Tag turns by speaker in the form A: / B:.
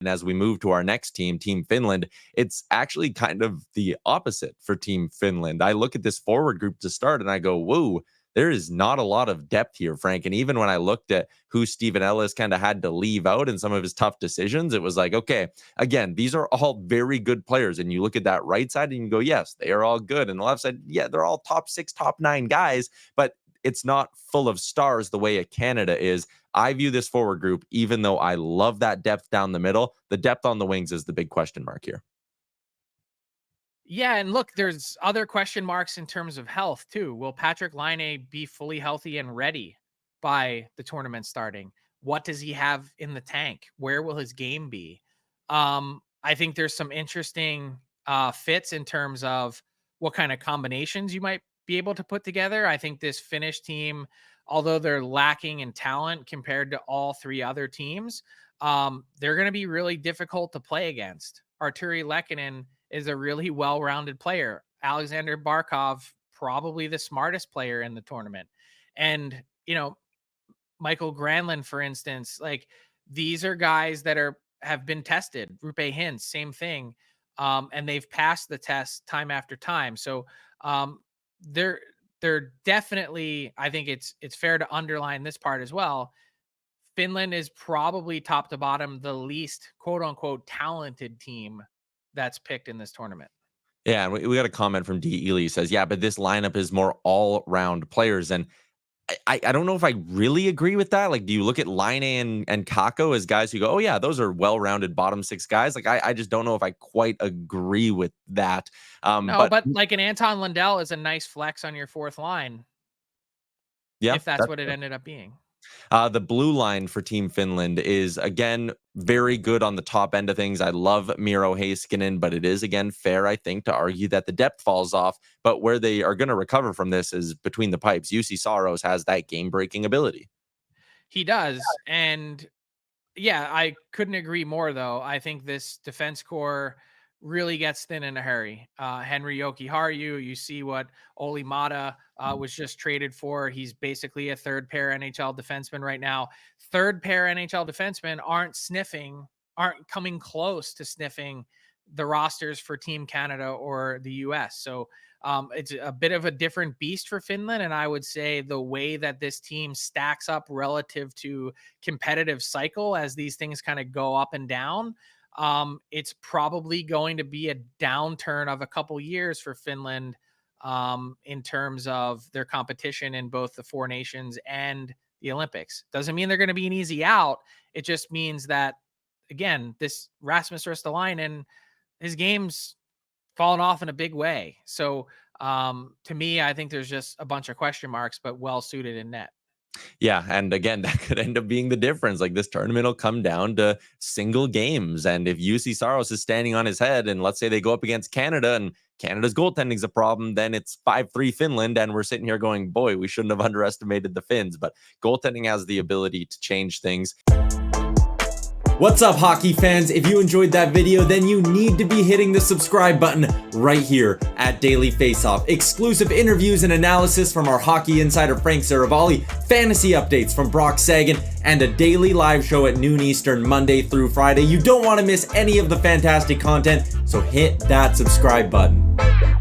A: And as we move to our next team, Team Finland, it's actually kind of the opposite for Team Finland. I look at this forward group to start and I go, whoa, there is not a lot of depth here, Frank. And even when I looked at who Steven Ellis kind of had to leave out in some of his tough decisions, it was like, okay, again, these are all very good players. And you look at that right side and you go, yes, they are all good. And the left side, yeah, they're all top 6, top 9 guys, but it's not full of stars the way a Canada is. I view this forward group, even though I love that depth down the middle, the depth on the wings is the big question mark here.
B: Yeah, and look, there's other question marks in terms of health too. Will Patrik Laine be fully healthy and ready by the tournament starting? What does he have in the tank? Where will his game be? I think there's some interesting fits in terms of what kind of combinations you might be able to put together. I think this Finnish team, although they're lacking in talent compared to all 3 other teams, they're going to be really difficult to play against. Arturi Lehkonen is a really well-rounded player. Alexander Barkov, probably the smartest player in the tournament. And, Michael Granlund, for instance, like these are guys that have been tested. Rupe Hintz, same thing. And they've passed the test time after time. So they're definitely, I think it's fair to underline this part as well. Finland is probably top to bottom the least quote unquote talented team that's picked in this tournament.
A: Yeah, and we got a comment from D. Ely. He says, yeah, but this lineup is more all-round players. And I don't know if I really agree with that. Like, do you look at Laine and Kakko as guys who go, oh, yeah, those are well-rounded bottom 6 guys? Like, I just don't know if I quite agree with that.
B: No, but like an Anton Lundell is a nice flex on your 4th line.
A: Yeah,
B: if that's what it ended up being.
A: The blue line for Team Finland is, again, very good on the top end of things. I love Miro Heiskanen, but it is, again, fair, I think, to argue that the depth falls off. But where they are going to recover from this is between the pipes. UC Saros has that game-breaking ability.
B: He does. And, yeah, I couldn't agree more, though. I think this defense core really gets thin in a hurry. Henri Jokiharju, you see what Olli Mata was just traded for. He's basically a 3rd pair NHL defenseman right now. 3rd pair NHL defensemen aren't coming close to sniffing the rosters for Team Canada or the US. So it's a bit of a different beast for Finland. And I would say the way that this team stacks up relative to competitive cycle as these things kind of go up and down, it's probably going to be a downturn of a couple years for Finland in terms of their competition in both the 4 nations and the Olympics. Doesn't mean they're going to be an easy out. It just means that, again, this Rasmus Ristolainen, his game's fallen off in a big way. So to me, I think there's just a bunch of question marks, but well suited in net.
A: Yeah, and again, that could end up being the difference. Like, this tournament will come down to single games. And if UC Saros is standing on his head, and let's say they go up against Canada and Canada's goaltending is a problem, then it's 5-3 Finland. And we're sitting here going, boy, we shouldn't have underestimated the Finns. But goaltending has the ability to change things. What's up, hockey fans? If you enjoyed that video, then you need to be hitting the subscribe button right here at Daily Faceoff. Exclusive interviews and analysis from our hockey insider Frank Saravalli, fantasy updates from Brock Sagan, and a daily live show at noon Eastern Monday through Friday. You don't want to miss any of the fantastic content, so hit that subscribe button.